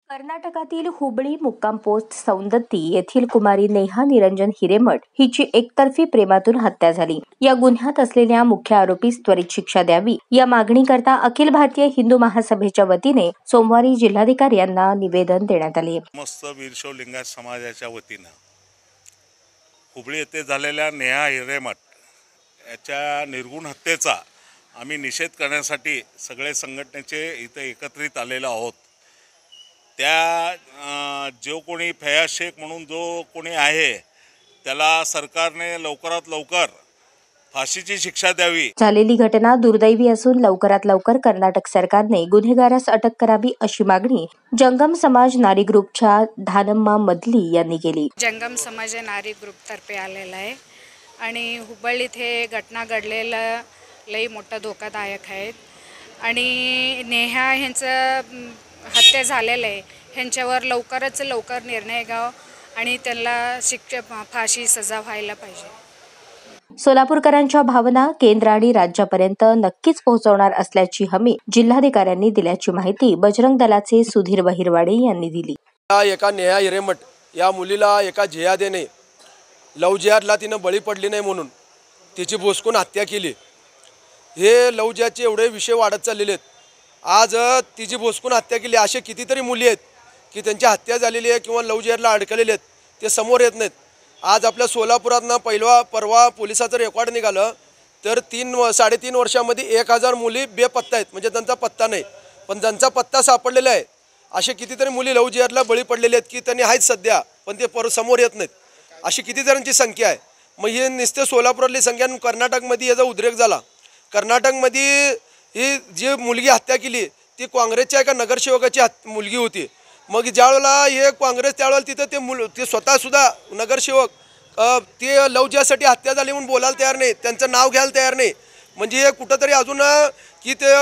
कर्नाटकातील हुबळी मुक्काम पोस्ट सौंदत्ती येथील कुमारी नेहा निरंजन हिरेमठ हिची एकतर्फी प्रेमातून हत्या झाली। या गुन्ह्यात असलेल्या मुख्य आरोपीस त्वरित शिक्षा द्यावी या मागणीकरता अखिल भारतीय हिंदू महासभेच्या वतीने सोमवारी जिल्हाधिकारी यांना निवेदन देण्यात आले। समस्त वीरशैव लिंगायत समाजाच्या वतीने हुबळी येथे झालेल्या नेहा हिरेमठ याच्या निर्गुण हत्येचा आम्ही निषेध करण्यासाठी सगळे संघटनेचे इथे एकत्रित आलेलो आहोत। त्या जो कोणी फयाज शेख म्हणून जो कोणी आहे त्याला सरकारने लवकरात लवकर फाशीची शिक्षा द्यावी। झालेली घटना दुर्दैवी असून लवकरात लवकर कर्नाटक सरकारने गुन्हेगारास अटक करावी अशी मागणी जंगम समाज नारी ग्रुपच्या धानम्मा मदली यांनी केली। जंगम समाज नारी ग्रुप तर्फे आलेला आहे आणि हुबळीत हे घटना घडलेला लई मोठा धोकादायक आहे आणि नेहा यांचं हत्या झालेलं आहे। ह्यांच्यावर लवकरात लवकर निर्णय घ्यावा आणि त्यांना शिक्षा फाशी सजा व्हायला पाहिजे। सोलापूरकरांच्या भावना केंद्र आणि राज्यापर्यंत नक्कीच पोहोचवणार असल्याची हमी जिल्हाधिकाऱ्यांनी दिल्याची माहिती बजरंग दलाचे सुधीर बहिरवाडे यांनी दिली। एका नेहा हिरेमठ या मुलीला एका जिहादीने लव जिहादला तिने बळी पडली नाही म्हणून तिची भोसकून हत्या केली। हे लव जिहादचे एवढे विषय वाढत चाललेले आहेत। आज तिची भोसकून हत्या केली असे कितीतरी मुली आहेत की त्यांची हत्या झालेली आहे किंवा लव जिहादला अडकलेले आहेत, ते समोर येत नाहीत। आज आपल्या सोलापुरात परवा पोलिसाचं रेकॉर्ड निघालं तर 3-3.5 वर्षामध्ये 1000 मुली बेपत्ता आहेत, म्हणजे त्यांचा पत्ता नाही। पण ज्यांचा पत्ता सापडलेला आहे असे कितीतरी मुली लव जिहादला बळी पडलेले आहेत की त्यांनी आहेत सध्या, पण ते समोर येत नाहीत। अशी किती जणांची संख्या आहे। मग ही नुसते सोलापुरातली संख्या, कर्नाटकमध्ये याचा उद्रेक झाला। कर्नाटकमध्ये ही जी मुलगी हत्या केली ती काँग्रेसच्या एका नगरसेवकाची मुलगी होती। मग ज्यावेळेला हे काँग्रेस त्यावेळेला तिथं ते स्वतःसुद्धा नगरसेवक ते लव जिहादसाठी हत्या झाली म्हणून बोलायला तयार नाही, त्यांचं नाव घ्यायला तयार नाही। म्हणजे हे कुठंतरी अजून की ते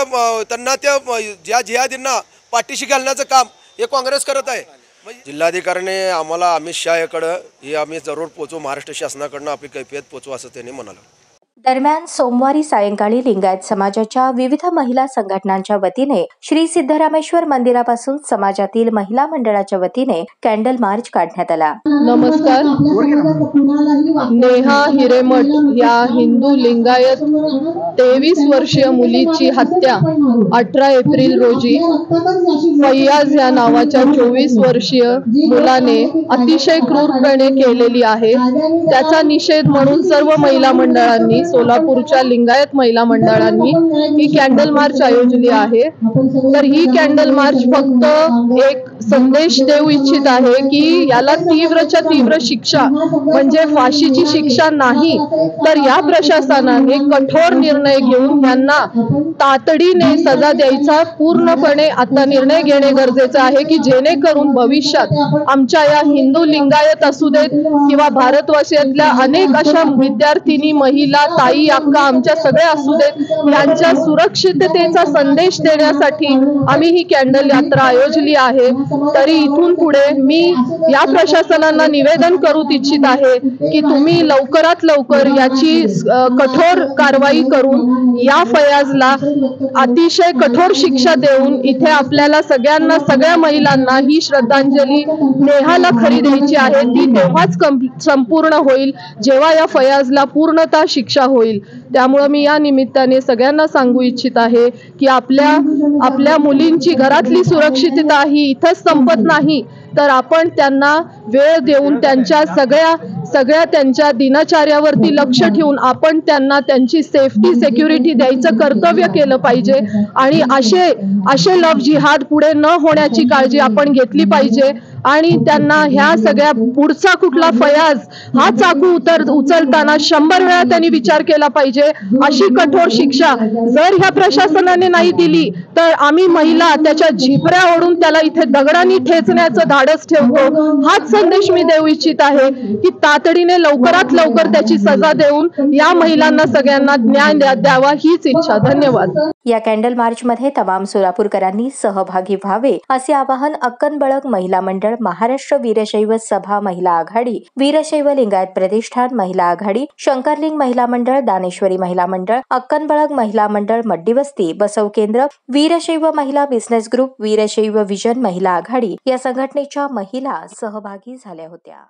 त्यांना त्या ज्या जिहादींना पाठीशी घालण्याचं काम हे काँग्रेस करत आहे। जिल्हाधिकाऱ्याने आम्हाला अमित शाह याकडं हे आम्ही जरूर पोचवू, महाराष्ट्र शासनाकडनं आपली कैफियत पोचवू असं त्यांनी म्हणालं। दरम्यान सोमवारी सायंकाळी लिंगायत समाजाच्या विविध महिला संघटनांच्या वतीने श्री सिद्धरामेश्वर मंदिरापासून समाजातील महिला मंडळाच्या वतीने कॅन्डल मार्च काढण्यात आला। नमस्कार। नेहा हिरेमठ या हिंदू लिंगायत 23 वर्षीय मुलीची हत्या 18 एप्रिल रोजी फयाज या नावाच्या 24 वर्षीय मुलाने अतिशय क्रूरपणे केलेली आहे। त्याचा निषेध म्हणून सर्व महिला मंडळांनी, सोलापूरच्या लिंगायत महिला मंडळांनी ही कॅन्डल मार्च आयोजली आहे। तर ही कॅन्डल मार्च फक्त एक संदेश देऊ इच्छित आहे की याला तीव्रच्या तीव्र शिक्षा म्हणजे फाशीची शिक्षा नाही तर या प्रशासनाने कठोर निर्णय घेऊन यांना तातडीने सजा द्यायचा पूर्णपणे आता निर्णय घेणे गरजेचे आहे की जेणेकरून भविष्यात आमच्या या हिंदू लिंगायत असू देत किंवा भारतवर्षातल्या अनेक अशा विद्यार्थिनी, महिला, ताई, अक्का आमच्या सगळ्या असू देत यांच्या सुरक्षिततेचा संदेश देण्यासाठी आम्ही ही कॅन्डल यात्रा आयोजली आहे। तरी इथून पुढे मी या प्रशासनाला निवेदन करू इच्छित आहे की तुम्ही लवकरात लवकर याची कठोर कारवाई करून या फयाजला अतिशय कठोर शिक्षा देऊन इथे आपल्याला सगळ्यांना, सगळ्या महिलांना ही श्रद्धांजली नेहाला खरी द्यायची आहे। ती तेव्हाच संपूर्ण होईल जेव्हा या फयाजला पूर्णतः शिक्षा होईल। त्यामुळे मी या निमित्ताने सगळ्यांना सांगू इच्छित आहे की आपल्या मुलींची घरातली सुरक्षितता ही इथंच संपत नाही तर आपण त्यांना वेळ देऊन त्यांच्या सगळ्या त्यांच्या दिनचर्यावरती लक्ष ठेवून आपण त्यांना त्यांची सेफ्टी, सिक्युरिटी द्यायचं कर्तव्य केलं पाहिजे आणि असे लव जिहाद पुढे न होण्याची काळजी आपण घेतली पाहिजे आणि त्यांना ह्या सगळ्या पुढचा कुठला फयाज हा चाकू उचलताना 100 वेळा त्यांनी विचार केला पाहिजे। अशी कठोर शिक्षा जर ह्या प्रशासनाने नाही दिली तर आम्ही महिला त्याच्या झिपऱ्या ओढून त्याला इथे दगडांनी ठेचण्याचं धाडस ठेवतो। हाच संदेश मी देऊ इच्छित आहे की तातडीने लवकरात लवकर त्याची सजा देऊन या महिलांना सगळ्यांना न्याय द्यावा हीच इच्छा। धन्यवाद। या कॅन्डल मार्चमध्ये तमाम सोलापूरकरांनी सहभागी व्हावे असे आवाहन अक्कनबळग महिला मंडळ, महाराष्ट्र वीरशैव सभा महिला आघाडी, वीरशैव लिंगायत प्रतिष्ठान महिला आघाडी, शंकरलिंग महिला मंडळ, दानेश्वरी महिला मंडळ, अक्कनबळग महिला मंडळ, मड्डीवस्ती, बसव केंद्र, वीरशैव महिला बिझनेस ग्रुप, वीरशैव विजन महिला आघाडी या संघटनेच्या महिला सहभागी झाल्या होत्या.